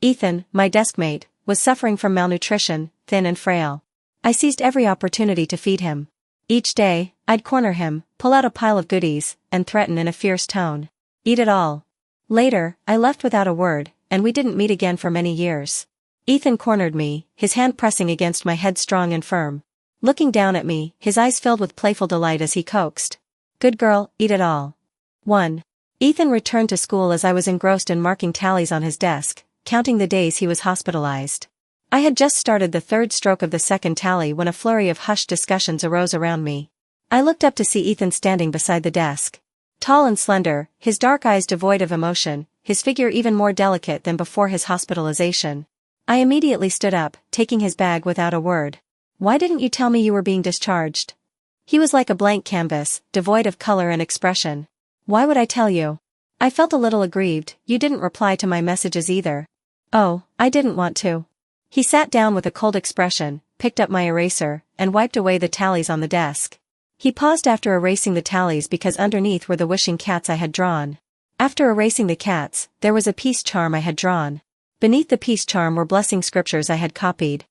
Ethan, my deskmate, was suffering from malnutrition, thin and frail. I seized every opportunity to feed him. Each day, I'd corner him, pull out a pile of goodies, and threaten in a fierce tone. Eat it all. Later, I left without a word, and we didn't meet again for many years. Ethan cornered me, his hand pressing against my head strong and firm. Looking down at me, his eyes filled with playful delight as he coaxed. Good girl, eat it all. 1. Ethan returned to school as I was engrossed in marking tallies on his desk, counting the days he was hospitalized. I had just started the third stroke of the second tally when a flurry of hushed discussions arose around me. I looked up to see Ethan standing beside the desk. Tall and slender, his dark eyes devoid of emotion, his figure even more delicate than before his hospitalization. I immediately stood up, taking his bag without a word. Why didn't you tell me you were being discharged? He was like a blank canvas, devoid of color and expression. Why would I tell you? I felt a little aggrieved. You didn't reply to my messages either. Oh, I didn't want to. He sat down with a cold expression, picked up my eraser, and wiped away the tallies on the desk. He paused after erasing the tallies because underneath were the wishing cats I had drawn. After erasing the cats, there was a peace charm I had drawn. Beneath the peace charm were blessing scriptures I had copied.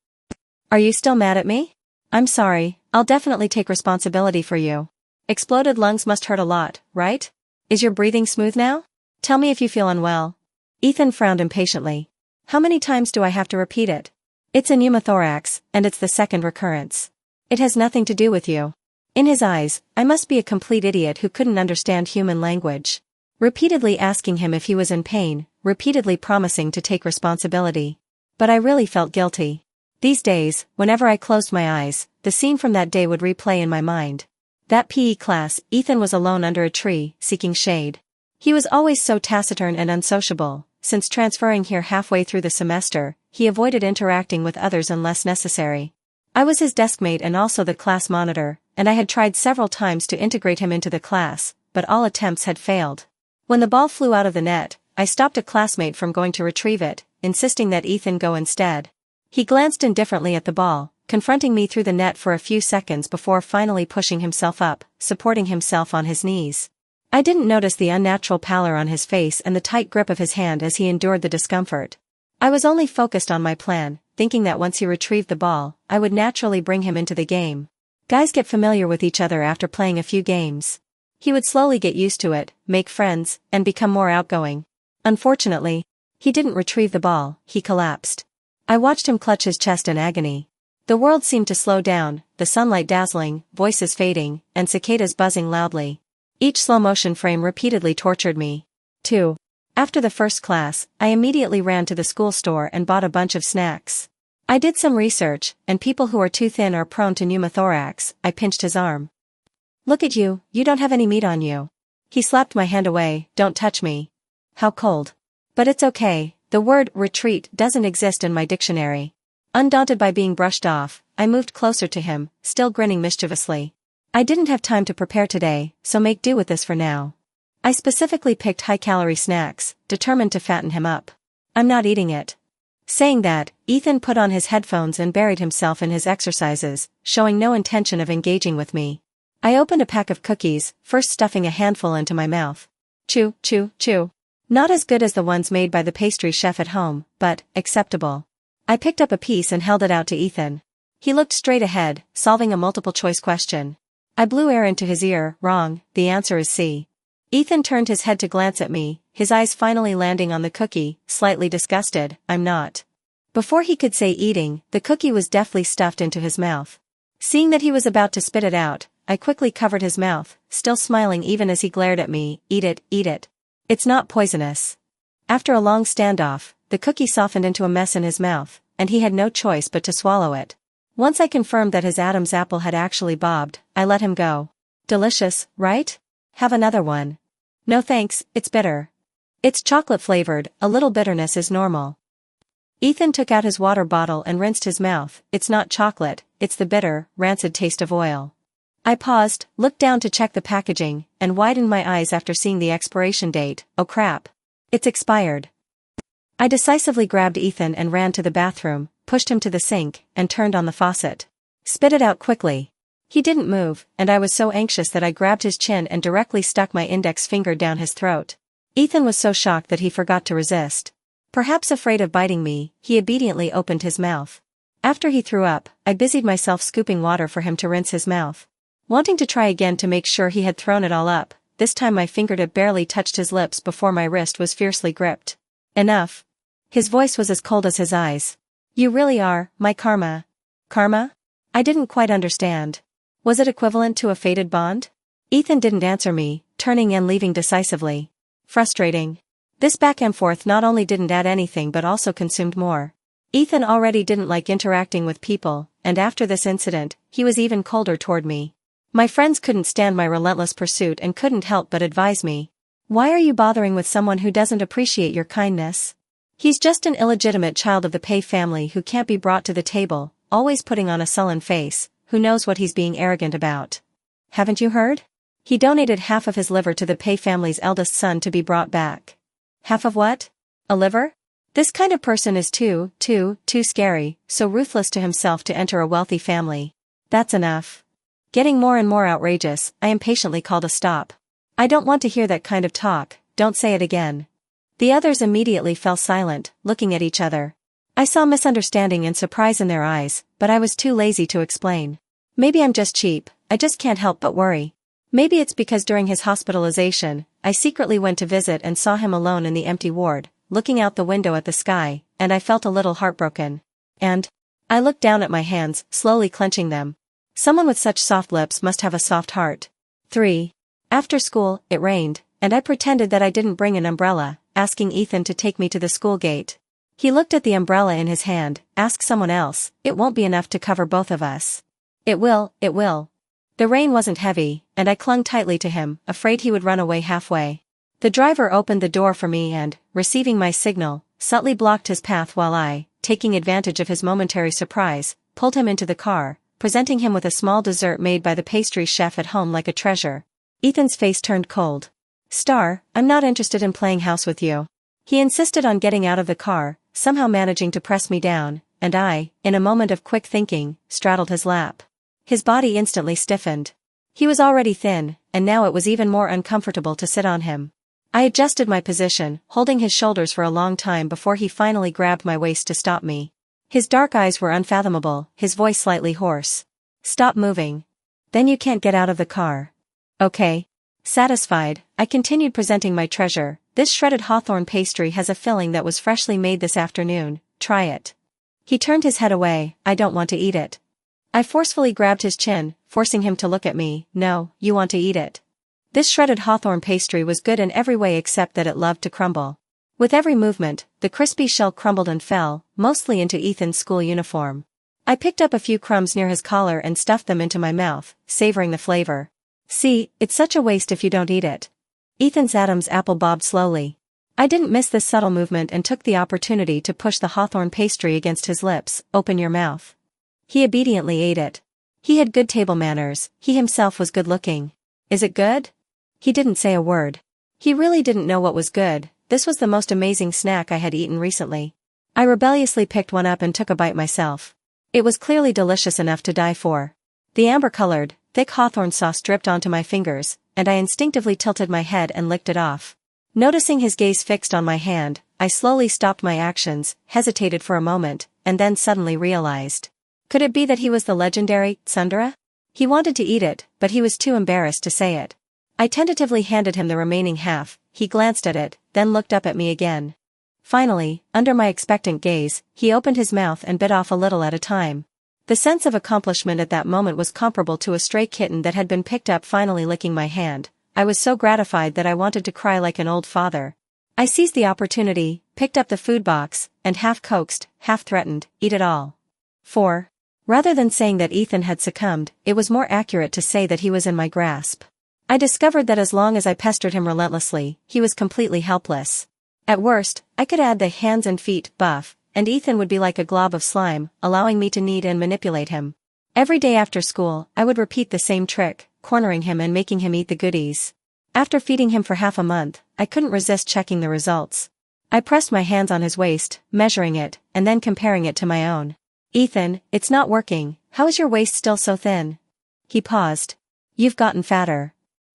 Are you still mad at me? I'm sorry, I'll definitely take responsibility for you. Exploded lungs must hurt a lot, right? Is your breathing smooth now? Tell me if you feel unwell. Ethan frowned impatiently. How many times do I have to repeat it? It's a pneumothorax, and it's the second recurrence. It has nothing to do with you. In his eyes, I must be a complete idiot who couldn't understand human language. Repeatedly asking him if he was in pain, repeatedly promising to take responsibility. But I really felt guilty. These days, whenever I closed my eyes, the scene from that day would replay in my mind. That PE class, Ethan was alone under a tree, seeking shade. He was always so taciturn and unsociable. Since transferring here halfway through the semester, he avoided interacting with others unless necessary. I was his deskmate and also the class monitor, and I had tried several times to integrate him into the class, but all attempts had failed. When the ball flew out of the net, I stopped a classmate from going to retrieve it, insisting that Ethan go instead. He glanced indifferently at the ball, confronting me through the net for a few seconds before finally pushing himself up, supporting himself on his knees. I didn't notice the unnatural pallor on his face and the tight grip of his hand as he endured the discomfort. I was only focused on my plan, thinking that once he retrieved the ball, I would naturally bring him into the game. Guys get familiar with each other after playing a few games. He would slowly get used to it, make friends, and become more outgoing. Unfortunately, he didn't retrieve the ball, he collapsed. I watched him clutch his chest in agony. The world seemed to slow down, the sunlight dazzling, voices fading, and cicadas buzzing loudly. Each slow-motion frame repeatedly tortured me. 2. After the first class, I immediately ran to the school store and bought a bunch of snacks. I did some research, and people who are too thin are prone to pneumothorax. I pinched his arm. Look at you, you don't have any meat on you. He slapped my hand away. Don't touch me. How cold. But it's okay, the word retreat doesn't exist in my dictionary. Undaunted by being brushed off, I moved closer to him, still grinning mischievously. I didn't have time to prepare today, so make do with this for now. I specifically picked high-calorie snacks, determined to fatten him up. I'm not eating it. Saying that, Ethan put on his headphones and buried himself in his exercises, showing no intention of engaging with me. I opened a pack of cookies, first stuffing a handful into my mouth. Chew, chew, chew. Not as good as the ones made by the pastry chef at home, but acceptable. I picked up a piece and held it out to Ethan. He looked straight ahead, solving a multiple-choice question. I blew air into his ear. Wrong, the answer is C. Ethan turned his head to glance at me, his eyes finally landing on the cookie, slightly disgusted. I'm not. Before he could say eating, the cookie was deftly stuffed into his mouth. Seeing that he was about to spit it out, I quickly covered his mouth, still smiling even as he glared at me. Eat it, eat it. It's not poisonous. After a long standoff, the cookie softened into a mess in his mouth, and he had no choice but to swallow it. Once I confirmed that his Adam's apple had actually bobbed, I let him go. Delicious, right? Have another one. No thanks, it's bitter. It's chocolate flavored, a little bitterness is normal. Ethan took out his water bottle and rinsed his mouth. It's not chocolate, it's the bitter, rancid taste of oil. I paused, looked down to check the packaging, and widened my eyes after seeing the expiration date. Oh crap. It's expired. I decisively grabbed Ethan and ran to the bathroom, pushed him to the sink, and turned on the faucet. Spit it out quickly. He didn't move, and I was so anxious that I grabbed his chin and directly stuck my index finger down his throat. Ethan was so shocked that he forgot to resist. Perhaps afraid of biting me, he obediently opened his mouth. After he threw up, I busied myself scooping water for him to rinse his mouth. Wanting to try again to make sure he had thrown it all up, this time my fingertip barely touched his lips before my wrist was fiercely gripped. Enough. His voice was as cold as his eyes. You really are, my karma. Karma? I didn't quite understand. Was it equivalent to a fated bond? Ethan didn't answer me, turning and leaving decisively. Frustrating. This back and forth not only didn't add anything but also consumed more. Ethan already didn't like interacting with people, and after this incident, he was even colder toward me. My friends couldn't stand my relentless pursuit and couldn't help but advise me. Why are you bothering with someone who doesn't appreciate your kindness? He's just an illegitimate child of the Pei family who can't be brought to the table, always putting on a sullen face, who knows what he's being arrogant about. Haven't you heard? He donated half of his liver to the Pei family's eldest son to be brought back. Half of what? A liver? This kind of person is too scary, so ruthless to himself to enter a wealthy family. That's enough. Getting more and more outrageous, I impatiently called a stop. I don't want to hear that kind of talk, don't say it again. The others immediately fell silent, looking at each other. I saw misunderstanding and surprise in their eyes, but I was too lazy to explain. Maybe I'm just cheap, I just can't help but worry. Maybe it's because during his hospitalization, I secretly went to visit and saw him alone in the empty ward, looking out the window at the sky, and I felt a little heartbroken. And I looked down at my hands, slowly clenching them. Someone with such soft lips must have a soft heart. 3. After school, it rained, and I pretended that I didn't bring an umbrella, asking Ethan to take me to the school gate. He looked at the umbrella in his hand, ask someone else, it won't be enough to cover both of us. It will. The rain wasn't heavy, and I clung tightly to him, afraid he would run away halfway. The driver opened the door for me and, receiving my signal, subtly blocked his path while I, taking advantage of his momentary surprise, pulled him into the car, presenting him with a small dessert made by the pastry chef at home like a treasure. Ethan's face turned cold. Star, I'm not interested in playing house with you. He insisted on getting out of the car, somehow managing to press me down, and I, in a moment of quick thinking, straddled his lap. His body instantly stiffened. He was already thin, and now it was even more uncomfortable to sit on him. I adjusted my position, holding his shoulders for a long time before he finally grabbed my waist to stop me. His dark eyes were unfathomable, his voice slightly hoarse. Stop moving. Then you can't get out of the car. Okay. Satisfied, I continued presenting my treasure. This shredded hawthorn pastry has a filling that was freshly made this afternoon, try it. He turned his head away, I don't want to eat it. I forcefully grabbed his chin, forcing him to look at me. No, you want to eat it. This shredded hawthorn pastry was good in every way except that it loved to crumble. With every movement, the crispy shell crumbled and fell, mostly into Ethan's school uniform. I picked up a few crumbs near his collar and stuffed them into my mouth, savoring the flavor. See, it's such a waste if you don't eat it. Ethan's Adam's apple bobbed slowly. I didn't miss this subtle movement and took the opportunity to push the hawthorn pastry against his lips. Open your mouth. He obediently ate it. He had good table manners, he himself was good looking. Is it good? He didn't say a word. He really didn't know what was good. This was the most amazing snack I had eaten recently. I rebelliously picked one up and took a bite myself. It was clearly delicious enough to die for. The amber-colored, thick hawthorn sauce dripped onto my fingers, and I instinctively tilted my head and licked it off. Noticing his gaze fixed on my hand, I slowly stopped my actions, hesitated for a moment, and then suddenly realized. Could it be that he was the legendary Sundara? He wanted to eat it, but he was too embarrassed to say it. I tentatively handed him the remaining half, he glanced at it, then looked up at me again. Finally, under my expectant gaze, he opened his mouth and bit off a little at a time. The sense of accomplishment at that moment was comparable to a stray kitten that had been picked up finally licking my hand. I was so gratified that I wanted to cry like an old father. I seized the opportunity, picked up the food box, and half coaxed, half threatened, eat it all. 4. Rather than saying that Ethan had succumbed, it was more accurate to say that he was in my grasp. I discovered that as long as I pestered him relentlessly, he was completely helpless. At worst, I could add the hands and feet buff, and Ethan would be like a glob of slime, allowing me to knead and manipulate him. Every day after school, I would repeat the same trick, cornering him and making him eat the goodies. After feeding him for half a month, I couldn't resist checking the results. I pressed my hands on his waist, measuring it, and then comparing it to my own. Ethan, it's not working, how is your waist still so thin? He paused. You've gotten fatter.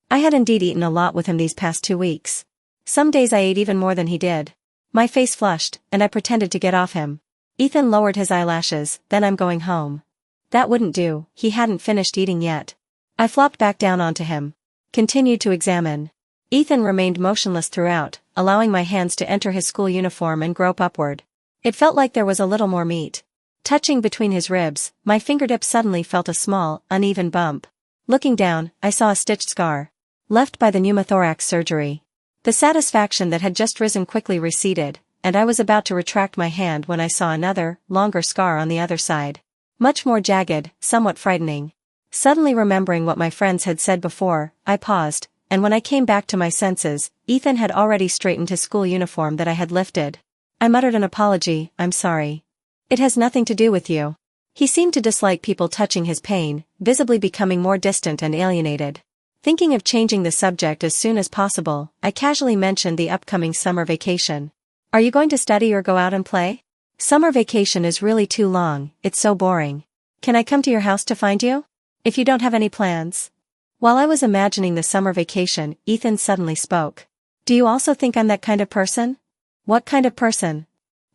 I had indeed eaten a lot with him these past 2 weeks. Some days I ate even more than he did. My face flushed, and I pretended to get off him. Ethan lowered his eyelashes. Then I'm going home. That wouldn't do, he hadn't finished eating yet. I flopped back down onto him. Continued to examine. Ethan remained motionless throughout, allowing my hands to enter his school uniform and grope upward. It felt like there was a little more meat. Touching between his ribs, my fingertip suddenly felt a small, uneven bump. Looking down, I saw a stitched scar. Left by the pneumothorax surgery. The satisfaction that had just risen quickly receded, and I was about to retract my hand when I saw another, longer scar on the other side. Much more jagged, somewhat frightening. Suddenly remembering what my friends had said before, I paused, and when I came back to my senses, Ethan had already straightened his school uniform that I had lifted. I muttered an apology. I'm sorry. It has nothing to do with you. He seemed to dislike people touching his pain, visibly becoming more distant and alienated. Thinking of changing the subject as soon as possible, I casually mentioned the upcoming summer vacation. Are you going to study or go out and play? Summer vacation is really too long, it's so boring. Can I come to your house to find you? If you don't have any plans. While I was imagining the summer vacation, Ethan suddenly spoke. Do you also think I'm that kind of person? What kind of person?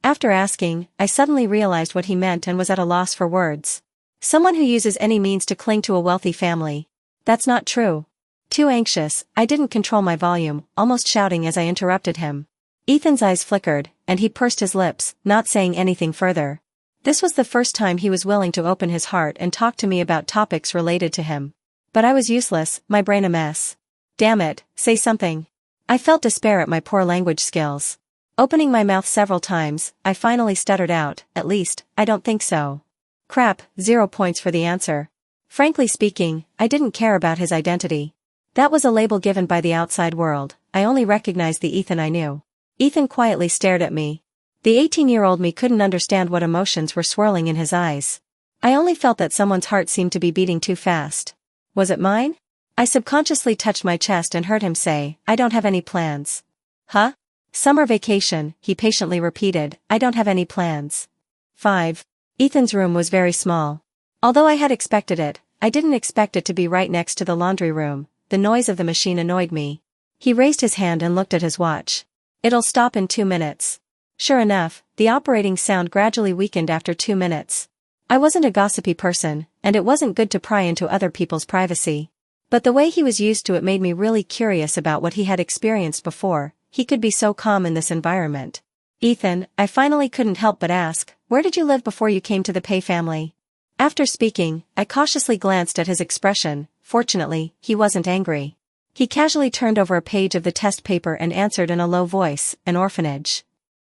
After asking, I suddenly realized what he meant and was at a loss for words. Someone who uses any means to cling to a wealthy family. That's not true. Too anxious, I didn't control my volume, almost shouting as I interrupted him. Ethan's eyes flickered, and he pursed his lips, not saying anything further. This was the first time he was willing to open his heart and talk to me about topics related to him. But I was useless, my brain a mess. Damn it, say something. I felt despair at my poor language skills. Opening my mouth several times, I finally stuttered out, at least, I don't think so. Crap, 0 points for the answer. Frankly speaking, I didn't care about his identity. That was a label given by the outside world, I only recognized the Ethan I knew. Ethan quietly stared at me. The 18-year-old me couldn't understand what emotions were swirling in his eyes. I only felt that someone's heart seemed to be beating too fast. Was it mine? I subconsciously touched my chest and heard him say, I don't have any plans. Huh? Summer vacation, he patiently repeated, I don't have any plans. 5. Ethan's room was very small. Although I had expected it, I didn't expect it to be right next to the laundry room. The noise of the machine annoyed me. He raised his hand and looked at his watch. It'll stop in 2 minutes. Sure enough, the operating sound gradually weakened after 2 minutes. I wasn't a gossipy person, and it wasn't good to pry into other people's privacy. But the way he was used to it made me really curious about what he had experienced before. He could be so calm in this environment. Ethan, I finally couldn't help but ask, where did you live before you came to the Pei family? After speaking, I cautiously glanced at his expression. Fortunately, he wasn't angry. He casually turned over a page of the test paper and answered in a low voice, an orphanage.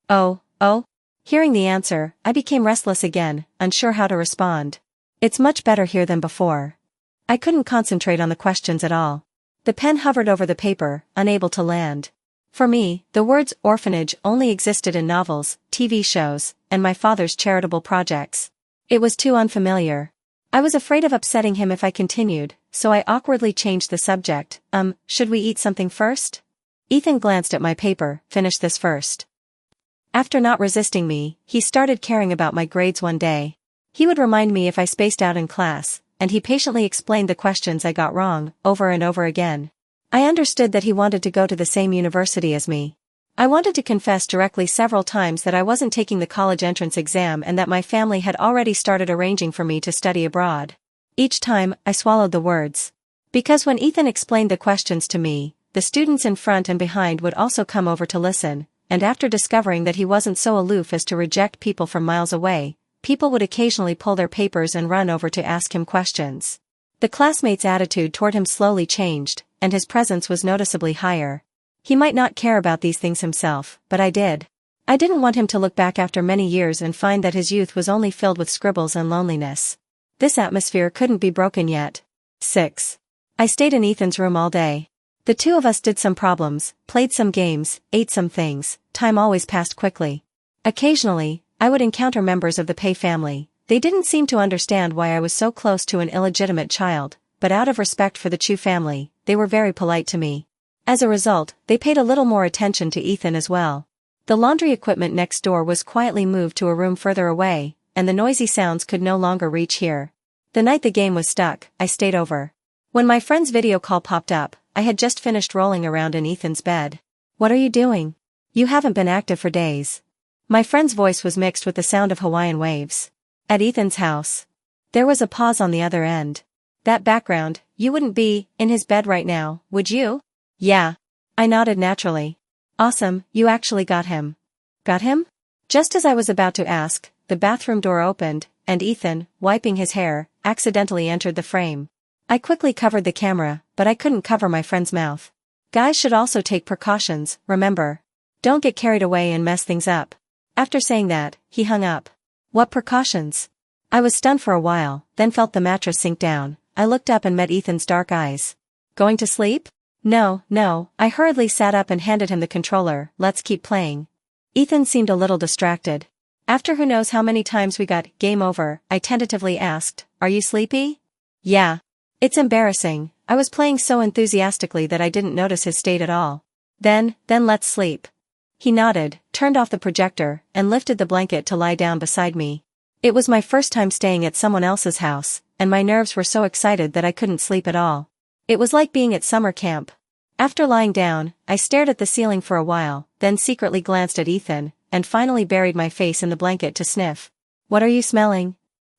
Oh? Hearing the answer, I became restless again, unsure how to respond. It's much better here than before. I couldn't concentrate on the questions at all. The pen hovered over the paper, unable to land. For me, the words orphanage only existed in novels, TV shows, and my father's charitable projects. It was too unfamiliar. I was afraid of upsetting him if I continued, so I awkwardly changed the subject. Should we eat something first? Ethan glanced at my paper. Finish this first. After not resisting me, he started caring about my grades one day. He would remind me if I spaced out in class, and he patiently explained the questions I got wrong, over and over again. I understood that he wanted to go to the same university as me. I wanted to confess directly several times that I wasn't taking the college entrance exam and that my family had already started arranging for me to study abroad. Each time, I swallowed the words. Because when Ethan explained the questions to me, the students in front and behind would also come over to listen, and after discovering that he wasn't so aloof as to reject people from miles away, people would occasionally pull their papers and run over to ask him questions. The classmates' attitude toward him slowly changed, and his presence was noticeably higher. He might not care about these things himself, but I did. I didn't want him to look back after many years and find that his youth was only filled with scribbles and loneliness. This atmosphere couldn't be broken yet. 6. I stayed in Ethan's room all day. The two of us did some problems, played some games, ate some things. Time always passed quickly. Occasionally, I would encounter members of the Pei family. They didn't seem to understand why I was so close to an illegitimate child, but out of respect for the Chu family, they were very polite to me. As a result, they paid a little more attention to Ethan as well. The laundry equipment next door was quietly moved to a room further away, and the noisy sounds could no longer reach here. The night the game was stuck, I stayed over. When my friend's video call popped up, I had just finished rolling around in Ethan's bed. What are you doing? You haven't been active for days. My friend's voice was mixed with the sound of Hawaiian waves. At Ethan's house. There was a pause on the other end. That background, you wouldn't be in his bed right now, would you? Yeah. I nodded naturally. Awesome, you actually got him. Got him? Just as I was about to ask, the bathroom door opened, and Ethan, wiping his hair, accidentally entered the frame. I quickly covered the camera, but I couldn't cover my friend's mouth. Guys should also take precautions, remember. Don't get carried away and mess things up. After saying that, he hung up. What precautions? I was stunned for a while, then felt the mattress sink down. I looked up and met Ethan's dark eyes. Going to sleep? No. I hurriedly sat up and handed him the controller. Let's keep playing. Ethan seemed a little distracted. After who knows how many times we got game over, I tentatively asked, are you sleepy? Yeah. It's embarrassing. I was playing so enthusiastically that I didn't notice his state at all. Then let's sleep. He nodded, turned off the projector, and lifted the blanket to lie down beside me. It was my first time staying at someone else's house, and my nerves were so excited that I couldn't sleep at all. It was like being at summer camp. After lying down, I stared at the ceiling for a while, then secretly glanced at Ethan, and finally buried my face in the blanket to sniff. What are you smelling?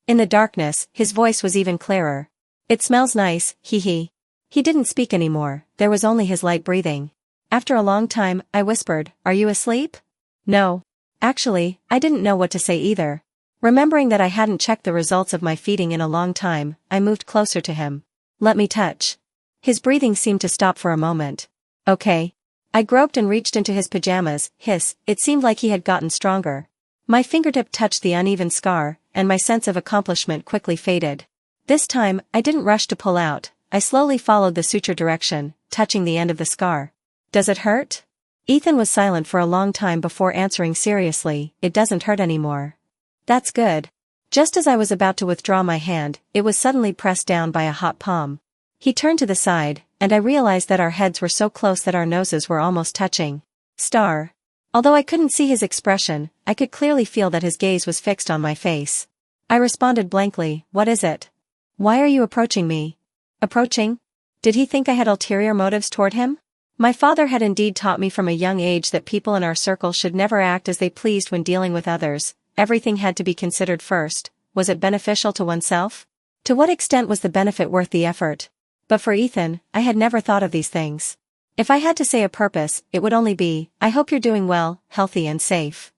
In the darkness, his voice was even clearer. It smells nice, hee. He didn't speak anymore, there was only his light breathing. After a long time, I whispered, are you asleep? No. Actually, I didn't know what to say either. Remembering that I hadn't checked the results of my feeding in a long time, I moved closer to him. Let me touch. His breathing seemed to stop for a moment. Okay. I groped and reached into his pajamas, it seemed like he had gotten stronger. My fingertip touched the uneven scar, and my sense of accomplishment quickly faded. This time, I didn't rush to pull out, I slowly followed the suture direction, touching the end of the scar. Does it hurt? Ethan was silent for a long time before answering seriously, it doesn't hurt anymore. That's good. Just as I was about to withdraw my hand, it was suddenly pressed down by a hot palm. He turned to the side, and I realized that our heads were so close that our noses were almost touching. Star. Although I couldn't see his expression, I could clearly feel that his gaze was fixed on my face. I responded blankly, what is it? Why are you approaching me? Approaching? Did he think I had ulterior motives toward him? My father had indeed taught me from a young age that people in our circle should never act as they pleased when dealing with others. Everything had to be considered first. Was it beneficial to oneself? To what extent was the benefit worth the effort? But for Ethan, I had never thought of these things. If I had to say a purpose, it would only be, I hope you're doing well, healthy and safe.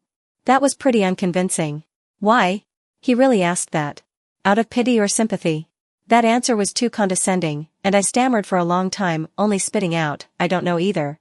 That was pretty unconvincing. Why? He really asked that. Out of pity or sympathy? That answer was too condescending, and I stammered for a long time, only spitting out, I don't know either.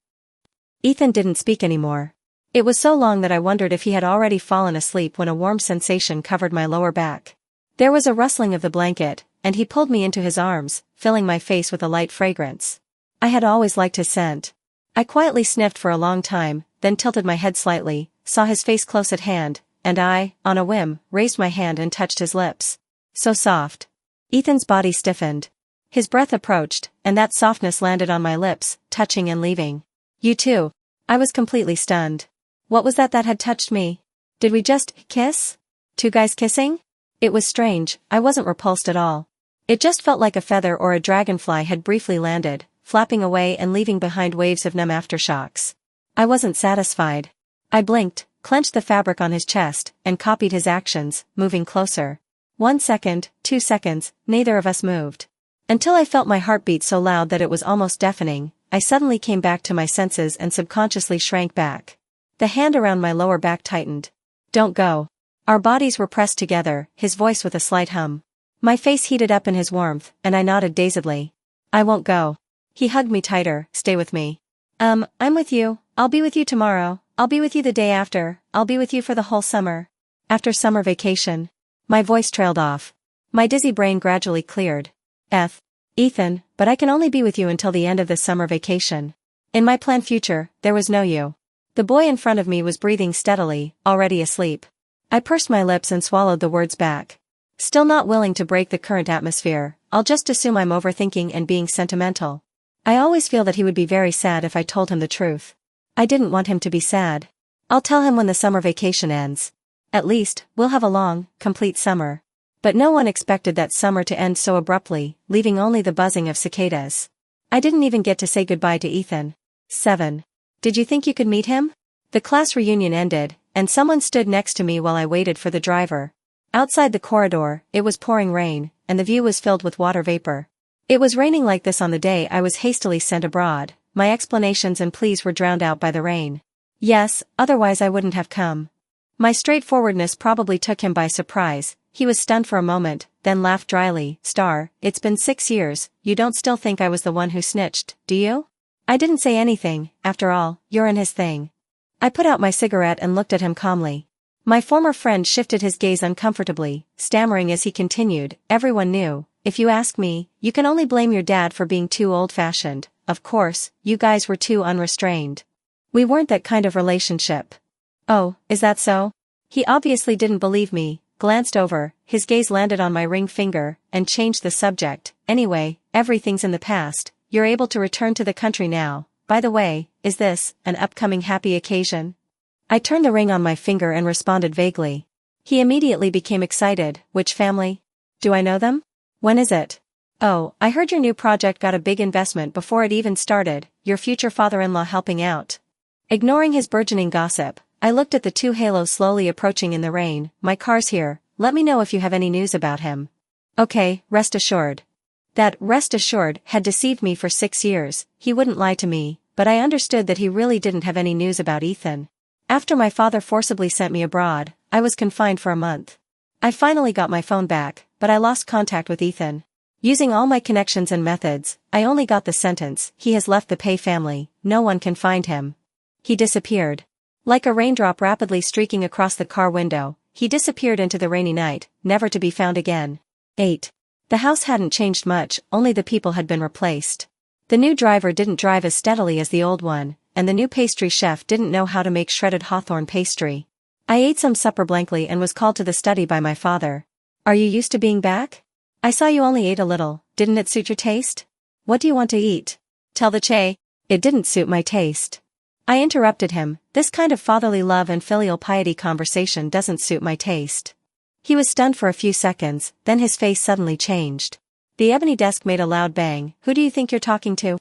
Ethan didn't speak anymore. It was so long that I wondered if he had already fallen asleep when a warm sensation covered my lower back. There was a rustling of the blanket, and he pulled me into his arms, filling my face with a light fragrance. I had always liked his scent. I quietly sniffed for a long time, then tilted my head slightly, saw his face close at hand, and I, on a whim, raised my hand and touched his lips. So soft. Ethan's body stiffened. His breath approached, and that softness landed on my lips, touching and leaving. You too. I was completely stunned. What was that had touched me? Did we just kiss? Two guys kissing? It was strange, I wasn't repulsed at all. It just felt like a feather or a dragonfly had briefly landed, flapping away and leaving behind waves of numb aftershocks. I wasn't satisfied. I blinked, clenched the fabric on his chest, and copied his actions, moving closer. 1 second, 2 seconds, neither of us moved. Until I felt my heartbeat so loud that it was almost deafening, I suddenly came back to my senses and subconsciously shrank back. The hand around my lower back tightened. Don't go. Our bodies were pressed together, his voice with a slight hum. My face heated up in his warmth, and I nodded dazedly. I won't go. He hugged me tighter, stay with me. I'm with you, I'll be with you tomorrow, I'll be with you the day after, I'll be with you for the whole summer. After summer vacation. My voice trailed off. My dizzy brain gradually cleared. Ethan, but I can only be with you until the end of this summer vacation. In my planned future, there was no you. The boy in front of me was breathing steadily, already asleep. I pursed my lips and swallowed the words back. Still not willing to break the current atmosphere, I'll just assume I'm overthinking and being sentimental. I always feel that he would be very sad if I told him the truth. I didn't want him to be sad. I'll tell him when the summer vacation ends. At least, we'll have a long, complete summer. But no one expected that summer to end so abruptly, leaving only the buzzing of cicadas. I didn't even get to say goodbye to Ethan. 7. Did you think you could meet him? The class reunion ended, and someone stood next to me while I waited for the driver. Outside the corridor, it was pouring rain, and the view was filled with water vapor. It was raining like this on the day I was hastily sent abroad. My explanations and pleas were drowned out by the rain. Yes, otherwise I wouldn't have come. My straightforwardness probably took him by surprise. He was stunned for a moment, then laughed dryly. Star, it's been 6 years, you don't still think I was the one who snitched, do you? I didn't say anything, after all, you're in his thing. I put out my cigarette and looked at him calmly. My former friend shifted his gaze uncomfortably, stammering as he continued, everyone knew. If you ask me, you can only blame your dad for being too old-fashioned. Of course, you guys were too unrestrained. We weren't that kind of relationship. Oh, is that so? He obviously didn't believe me, glanced over, his gaze landed on my ring finger, and changed the subject. Anyway, everything's in the past, you're able to return to the country now. By the way, is this an upcoming happy occasion? I turned the ring on my finger and responded vaguely. He immediately became excited. Which family? Do I know them? When is it? Oh, I heard your new project got a big investment before it even started, your future father-in-law helping out. Ignoring his burgeoning gossip, I looked at the two halos slowly approaching in the rain. My car's here, let me know if you have any news about him. Okay, rest assured. That rest assured had deceived me for 6 years. He wouldn't lie to me, but I understood that he really didn't have any news about Ethan. After my father forcibly sent me abroad, I was confined for a month. I finally got my phone back, but I lost contact with Ethan. Using all my connections and methods, I only got the sentence, he has left the Pei family, no one can find him. He disappeared. Like a raindrop rapidly streaking across the car window, he disappeared into the rainy night, never to be found again. 8. The house hadn't changed much, only the people had been replaced. The new driver didn't drive as steadily as the old one, and the new pastry chef didn't know how to make shredded hawthorn pastry. I ate some supper blankly and was called to the study by my father. Are you used to being back? I saw you only ate a little, didn't it suit your taste? What do you want to eat? Tell the Che. It didn't suit my taste. I interrupted him, this kind of fatherly love and filial piety conversation doesn't suit my taste. He was stunned for a few seconds, then his face suddenly changed. The ebony desk made a loud bang. Who do you think you're talking to?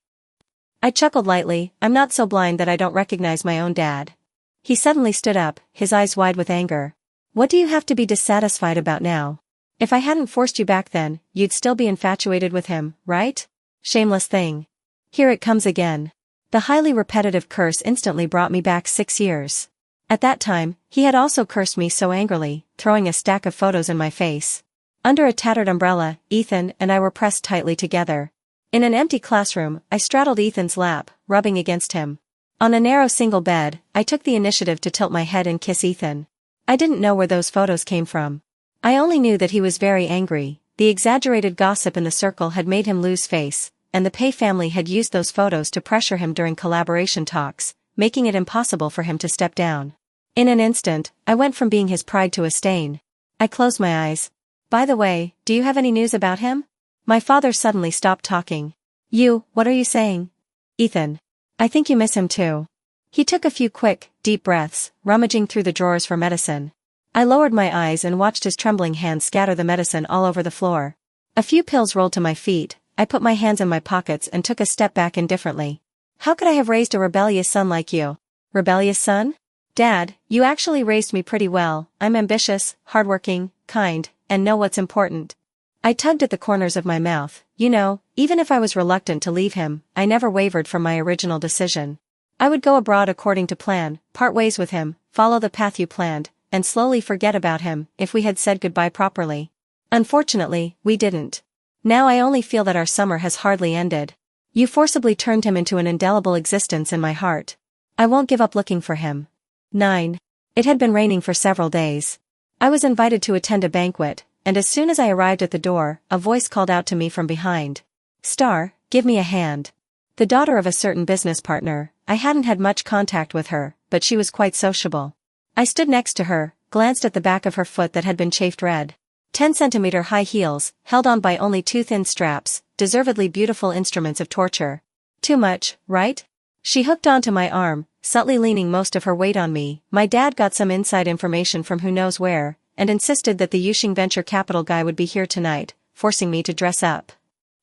I chuckled lightly, I'm not so blind that I don't recognize my own dad. He suddenly stood up, his eyes wide with anger. What do you have to be dissatisfied about now? If I hadn't forced you back then, you'd still be infatuated with him, right? Shameless thing. Here it comes again. The highly repetitive curse instantly brought me back 6 years. At that time, he had also cursed me so angrily, throwing a stack of photos in my face. Under a tattered umbrella, Ethan and I were pressed tightly together. In an empty classroom, I straddled Ethan's lap, rubbing against him. On a narrow single bed, I took the initiative to tilt my head and kiss Ethan. I didn't know where those photos came from. I only knew that he was very angry. The exaggerated gossip in the circle had made him lose face, and the Pei family had used those photos to pressure him during collaboration talks, making it impossible for him to step down. In an instant, I went from being his pride to a stain. I closed my eyes. By the way, do you have any news about him? My father suddenly stopped talking. What are you saying? Ethan. I think you miss him too. He took a few quick, deep breaths, rummaging through the drawers for medicine. I lowered my eyes and watched his trembling hands scatter the medicine all over the floor. A few pills rolled to my feet. I put my hands in my pockets and took a step back indifferently. How could I have raised a rebellious son like you? Rebellious son? Dad, you actually raised me pretty well. I'm ambitious, hardworking, kind, and know what's important. I tugged at the corners of my mouth. Even if I was reluctant to leave him, I never wavered from my original decision. I would go abroad according to plan, part ways with him, follow the path you planned, and slowly forget about him if we had said goodbye properly. Unfortunately, we didn't. Now I only feel that our summer has hardly ended. You forcibly turned him into an indelible existence in my heart. I won't give up looking for him. 9. It had been raining for several days. I was invited to attend a banquet, and as soon as I arrived at the door, a voice called out to me from behind. Star, give me a hand. The daughter of a certain business partner, I hadn't had much contact with her, but she was quite sociable. I stood next to her, glanced at the back of her foot that had been chafed red. 10-centimeter high heels, held on by only 2 thin straps, deservedly beautiful instruments of torture. Too much, right? She hooked onto my arm, subtly leaning most of her weight on me. My dad got some inside information from who knows where, and insisted that the Yuxing venture capital guy would be here tonight, forcing me to dress up.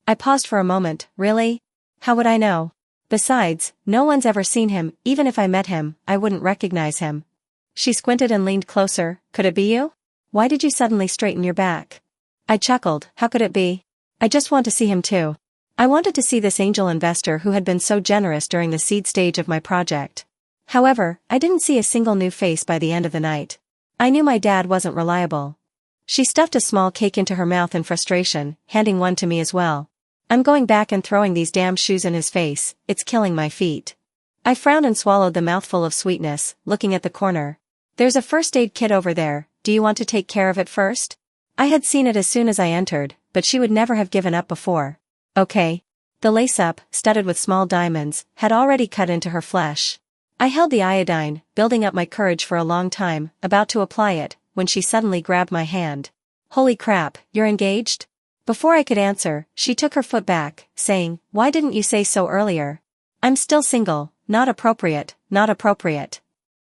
I paused for a moment. Really? How would I know? Besides, no one's ever seen him, even if I met him, I wouldn't recognize him. She squinted and leaned closer. Could it be you? Why did you suddenly straighten your back? I chuckled. How could it be? I just want to see him too. I wanted to see this angel investor who had been so generous during the seed stage of my project. However, I didn't see a single new face by the end of the night. I knew my dad wasn't reliable. She stuffed a small cake into her mouth in frustration, handing one to me as well. I'm going back and throwing these damn shoes in his face, it's killing my feet. I frowned and swallowed the mouthful of sweetness, looking at the corner. There's a first aid kit over there, do you want to take care of it first? I had seen it as soon as I entered, but she would never have given up before. Okay. The lace-up, studded with small diamonds, had already cut into her flesh. I held the iodine, building up my courage for a long time, about to apply it, when she suddenly grabbed my hand. Holy crap, you're engaged? Before I could answer, she took her foot back, saying, why didn't you say so earlier? I'm still single, not appropriate, not appropriate.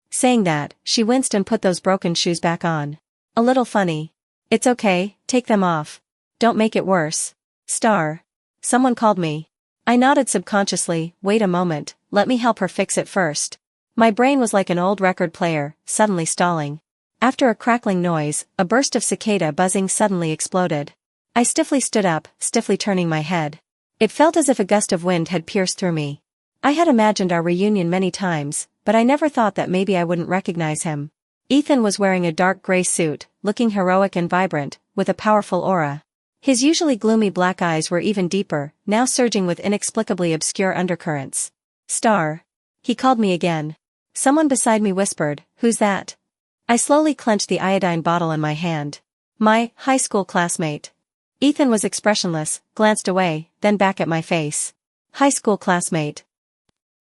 Saying that, she winced and put those broken shoes back on. A little funny. It's okay, take them off. Don't make it worse. Star. Someone called me. I nodded subconsciously. Wait a moment, let me help her fix it first. My brain was like an old record player, suddenly stalling. After a crackling noise, a burst of cicada buzzing suddenly exploded. I stiffly stood up, stiffly turning my head. It felt as if a gust of wind had pierced through me. I had imagined our reunion many times, but I never thought that maybe I wouldn't recognize him. Ethan was wearing a dark gray suit, looking heroic and vibrant, with a powerful aura. His usually gloomy black eyes were even deeper, now surging with inexplicably obscure undercurrents. Star. He called me again. Someone beside me whispered, who's that? I slowly clenched the iodine bottle in my hand. My high school classmate. Ethan was expressionless, glanced away, then back at my face. High school classmate.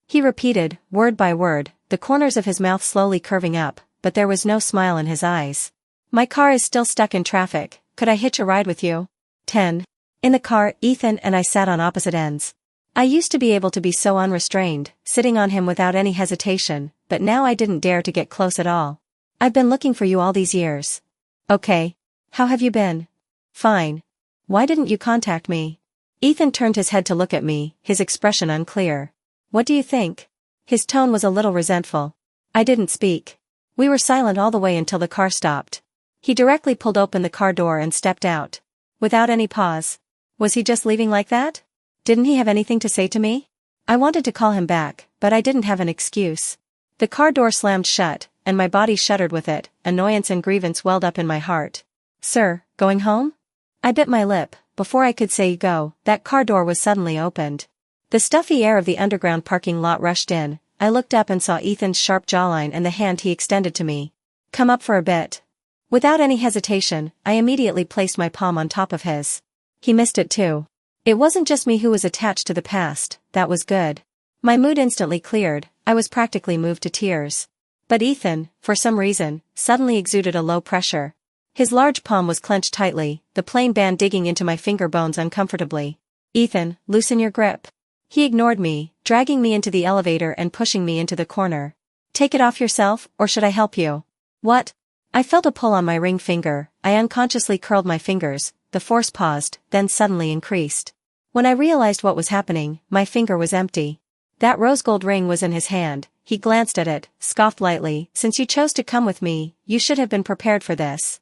He repeated, word by word, the corners of his mouth slowly curving up, but there was no smile in his eyes. My car is still stuck in traffic, could I hitch a ride with you? 10. In the car, Ethan and I sat on opposite ends. I used to be able to be so unrestrained, sitting on him without any hesitation, but now I didn't dare to get close at all. I've been looking for you all these years. Okay. How have you been? Fine. Why didn't you contact me? Ethan turned his head to look at me, his expression unclear. What do you think? His tone was a little resentful. I didn't speak. We were silent all the way until the car stopped. He directly pulled open the car door and stepped out. Without any pause. Was he just leaving like that? Didn't he have anything to say to me? I wanted to call him back, but I didn't have an excuse. The car door slammed shut, and my body shuddered with it, annoyance and grievance welled up in my heart. Sir, going home? I bit my lip. Before I could say go, that car door was suddenly opened. The stuffy air of the underground parking lot rushed in. I looked up and saw Ethan's sharp jawline and the hand he extended to me. Come up for a bit. Without any hesitation, I immediately placed my palm on top of his. He missed it too. It wasn't just me who was attached to the past, that was good. My mood instantly cleared, I was practically moved to tears. But Ethan, for some reason, suddenly exuded a low pressure. His large palm was clenched tightly, the plain band digging into my finger bones uncomfortably. Ethan, loosen your grip. He ignored me, dragging me into the elevator and pushing me into the corner. Take it off yourself, or should I help you? What? I felt a pull on my ring finger. I unconsciously curled my fingers, the force paused, then suddenly increased. When I realized what was happening, my finger was empty. That rose gold ring was in his hand. He glanced at it, scoffed lightly, since you chose to come with me, you should have been prepared for this.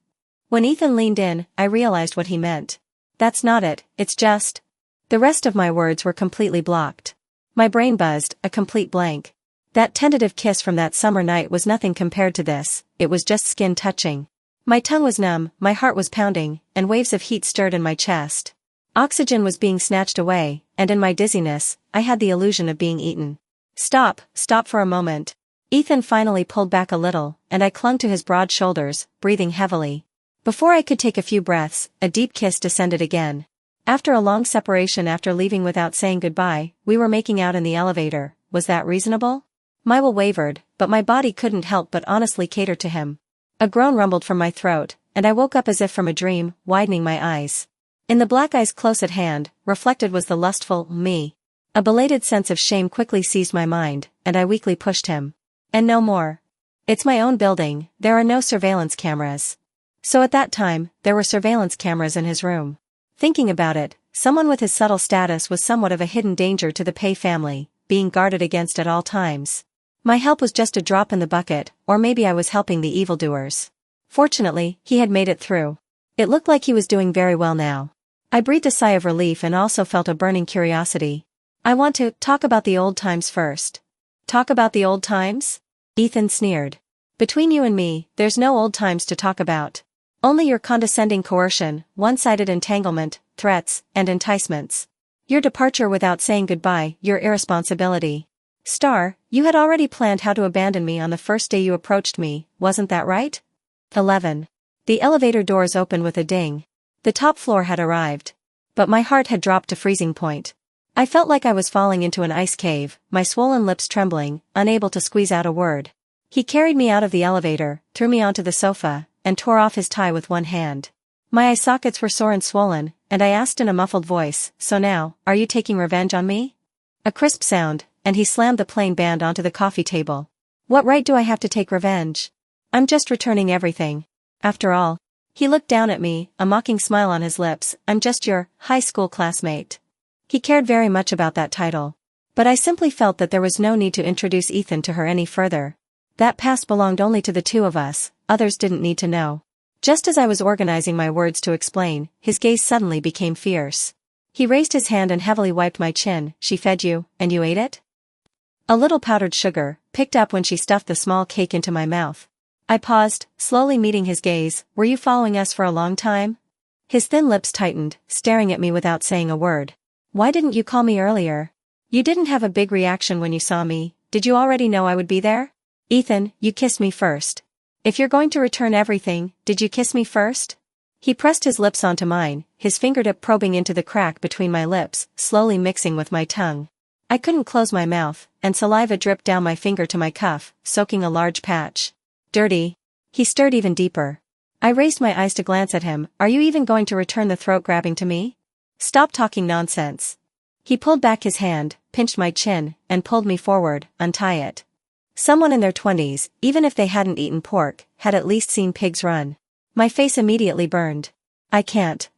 When Ethan leaned in, I realized what he meant. That's not it, it's just... The rest of my words were completely blocked. My brain buzzed, a complete blank. That tentative kiss from that summer night was nothing compared to this, it was just skin touching. My tongue was numb, my heart was pounding, and waves of heat stirred in my chest. Oxygen was being snatched away, and in my dizziness, I had the illusion of being eaten. Stop for a moment. Ethan finally pulled back a little, and I clung to his broad shoulders, breathing heavily. Before I could take a few breaths, a deep kiss descended again. After a long separation after leaving without saying goodbye, we were making out in the elevator. Was that reasonable? My will wavered, but my body couldn't help but honestly cater to him. A groan rumbled from my throat, and I woke up as if from a dream, widening my eyes. In the black eyes close at hand, reflected was the lustful me. A belated sense of shame quickly seized my mind, and I weakly pushed him. And no more. It's my own building, there are no surveillance cameras. So at that time, there were surveillance cameras in his room. Thinking about it, someone with his subtle status was somewhat of a hidden danger to the Pei family, being guarded against at all times. My help was just a drop in the bucket, or maybe I was helping the evildoers. Fortunately, he had made it through. It looked like he was doing very well now. I breathed a sigh of relief and also felt a burning curiosity. I want to talk about the old times first. Talk about the old times? Ethan sneered. Between you and me, there's no old times to talk about. Only your condescending coercion, one-sided entanglement, threats, and enticements. Your departure without saying goodbye, your irresponsibility. Star, you had already planned how to abandon me on the first day you approached me, wasn't that right? 11. The elevator doors opened with a ding. The top floor had arrived. But my heart had dropped to freezing point. I felt like I was falling into an ice cave, my swollen lips trembling, unable to squeeze out a word. He carried me out of the elevator, threw me onto the sofa, and tore off his tie with one hand. My eye sockets were sore and swollen, and I asked in a muffled voice, "So now, are you taking revenge on me?" A crisp sound, and he slammed the plain band onto the coffee table. What right do I have to take revenge? I'm just returning everything. After all. He looked down at me, a mocking smile on his lips. I'm just your high school classmate. He cared very much about that title. But I simply felt that there was no need to introduce Ethan to her any further. That past belonged only to the two of us, others didn't need to know. Just as I was organizing my words to explain, his gaze suddenly became fierce. He raised his hand and heavily wiped my chin. She fed you, and you ate it? A little powdered sugar, picked up when she stuffed the small cake into my mouth. I paused, slowly meeting his gaze. Were you following us for a long time? His thin lips tightened, staring at me without saying a word. Why didn't you call me earlier? You didn't have a big reaction when you saw me. Did you already know I would be there? Ethan, you kissed me first. If you're going to return everything, did you kiss me first? He pressed his lips onto mine, his fingertip probing into the crack between my lips, slowly mixing with my tongue. I couldn't close my mouth, and saliva dripped down my finger to my cuff, soaking a large patch. Dirty. He stirred even deeper. I raised my eyes to glance at him. Are you even going to return the throat grabbing to me? Stop talking nonsense. He pulled back his hand, pinched my chin, and pulled me forward. Untie it. Someone in their 20s, even if they hadn't eaten pork, had at least seen pigs run. My face immediately burned. I can't.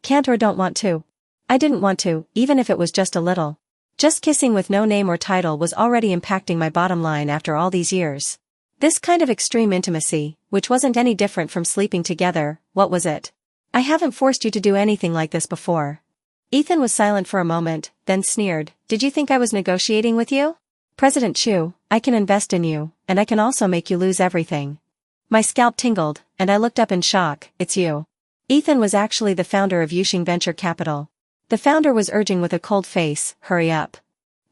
Can't or don't want to. I didn't want to, even if it was just a little. Just kissing with no name or title was already impacting my bottom line after all these years. This kind of extreme intimacy, which wasn't any different from sleeping together, what was it? I haven't forced you to do anything like this before. Ethan was silent for a moment, then sneered. Did you think I was negotiating with you? President Chu, I can invest in you, and I can also make you lose everything. My scalp tingled, and I looked up in shock. It's you. Ethan was actually the founder of Yuxing Venture Capital. The founder was urging with a cold face, hurry up.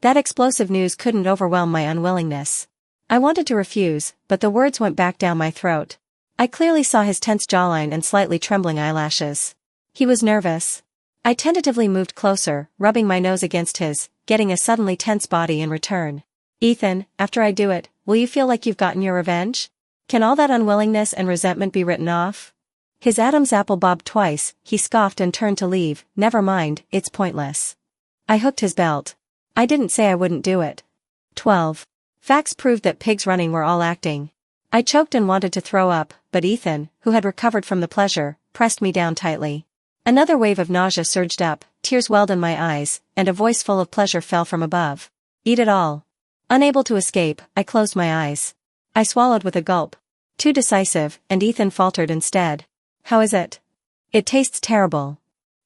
That explosive news couldn't overwhelm my unwillingness. I wanted to refuse, but the words went back down my throat. I clearly saw his tense jawline and slightly trembling eyelashes. He was nervous. I tentatively moved closer, rubbing my nose against his, getting a suddenly tense body in return. Ethan, after I do it, will you feel like you've gotten your revenge? Can all that unwillingness and resentment be written off? His Adam's apple bobbed twice, he scoffed and turned to leave. Never mind, it's pointless. I hooked his belt. I didn't say I wouldn't do it. 12. Facts proved that pigs running were all acting. I choked and wanted to throw up, but Ethan, who had recovered from the pleasure, pressed me down tightly. Another wave of nausea surged up, tears welled in my eyes, and a voice full of pleasure fell from above. Eat it all. Unable to escape, I closed my eyes. I swallowed with a gulp. Too decisive, and Ethan faltered instead. How is it? It tastes terrible.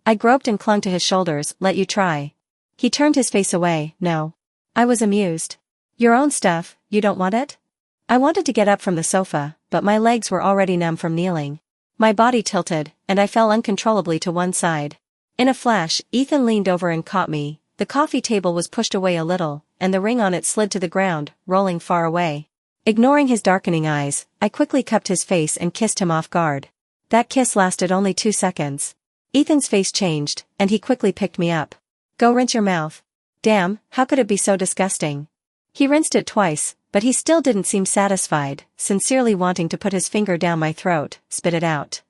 I groped and clung to his shoulders. Let you try. He turned his face away. No. I was amused. Your own stuff, you don't want it? I wanted to get up from the sofa, but my legs were already numb from kneeling. My body tilted, and I fell uncontrollably to one side. In a flash, Ethan leaned over and caught me. The coffee table was pushed away a little, and the ring on it slid to the ground, rolling far away. Ignoring his darkening eyes, I quickly cupped his face and kissed him off guard. That kiss lasted only 2 seconds. Ethan's face changed, and he quickly picked me up. Go rinse your mouth. Damn, how could it be so disgusting? He rinsed it twice, but he still didn't seem satisfied, sincerely wanting to put his finger down my throat. Spit it out.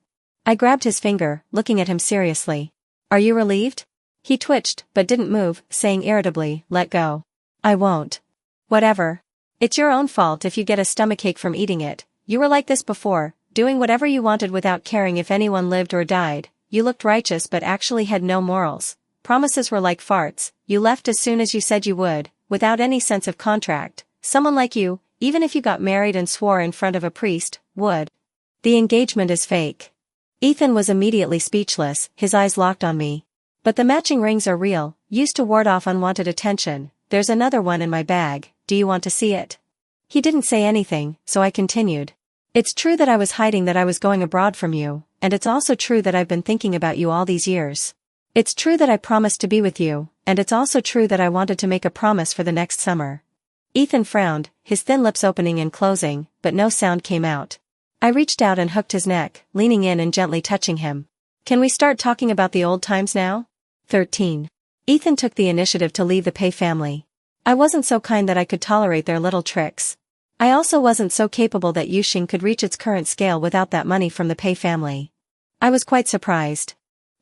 I grabbed his finger, looking at him seriously. Are you relieved? He twitched, but didn't move, saying irritably, let go. I won't. Whatever. It's your own fault if you get a stomachache from eating it. You were like this before, doing whatever you wanted without caring if anyone lived or died. You looked righteous but actually had no morals. Promises were like farts. You left as soon as you said you would. without any sense of contract. Someone like you, even if you got married and swore in front of a priest, would. The engagement is fake. Ethan was immediately speechless, his eyes locked on me. But the matching rings are real, used to ward off unwanted attention. There's another one in my bag, do you want to see it? He didn't say anything, so I continued. It's true that I was hiding that I was going abroad from you, and it's also true that I've been thinking about you all these years. It's true that I promised to be with you, and it's also true that I wanted to make a promise for the next summer. Ethan frowned, his thin lips opening and closing, but no sound came out. I reached out and hooked his neck, leaning in and gently touching him. Can we start talking about the old times now? 13. Ethan took the initiative to leave the Pei family. I wasn't so kind that I could tolerate their little tricks. I also wasn't so capable that Yuxing could reach its current scale without that money from the Pei family. I was quite surprised.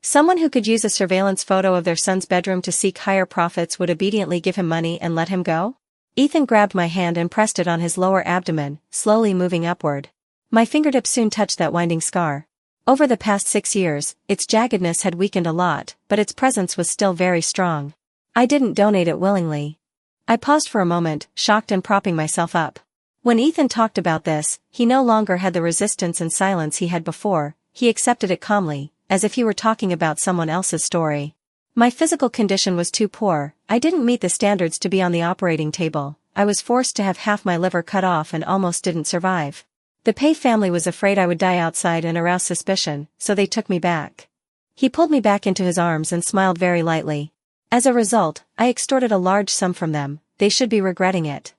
Someone who could use a surveillance photo of their son's bedroom to seek higher profits would obediently give him money and let him go? Ethan grabbed my hand and pressed it on his lower abdomen, slowly moving upward. My fingertips soon touched that winding scar. Over the past 6 years, its jaggedness had weakened a lot, but its presence was still very strong. I didn't donate it willingly. I paused for a moment, shocked and propping myself up. When Ethan talked about this, he no longer had the resistance and silence he had before, he accepted it calmly, as if he were talking about someone else's story. My physical condition was too poor, I didn't meet the standards to be on the operating table, I was forced to have half my liver cut off and almost didn't survive. The Pei family was afraid I would die outside and arouse suspicion, so they took me back. He pulled me back into his arms and smiled very lightly. As a result, I extorted a large sum from them, they should be regretting it.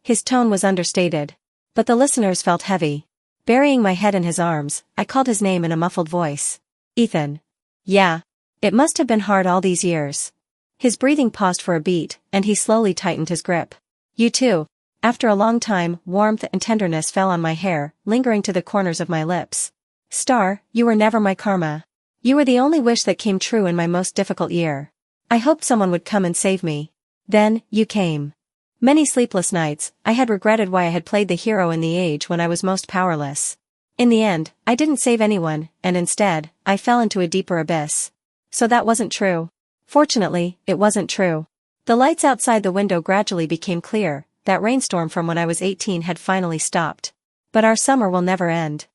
His tone was understated. But the listeners felt heavy. Burying my head in his arms, I called his name in a muffled voice. Ethan. Yeah. It must have been hard all these years. His breathing paused for a beat, and he slowly tightened his grip. You too. After a long time, warmth and tenderness fell on my hair, lingering to the corners of my lips. Star, you were never my karma. You were the only wish that came true in my most difficult year. I hoped someone would come and save me. Then, you came. Many sleepless nights, I had regretted why I had played the hero in the age when I was most powerless. In the end, I didn't save anyone, and instead, I fell into a deeper abyss. So that wasn't true. Fortunately, it wasn't true. The lights outside the window gradually became clear, that rainstorm from when I was 18 had finally stopped. But our summer will never end.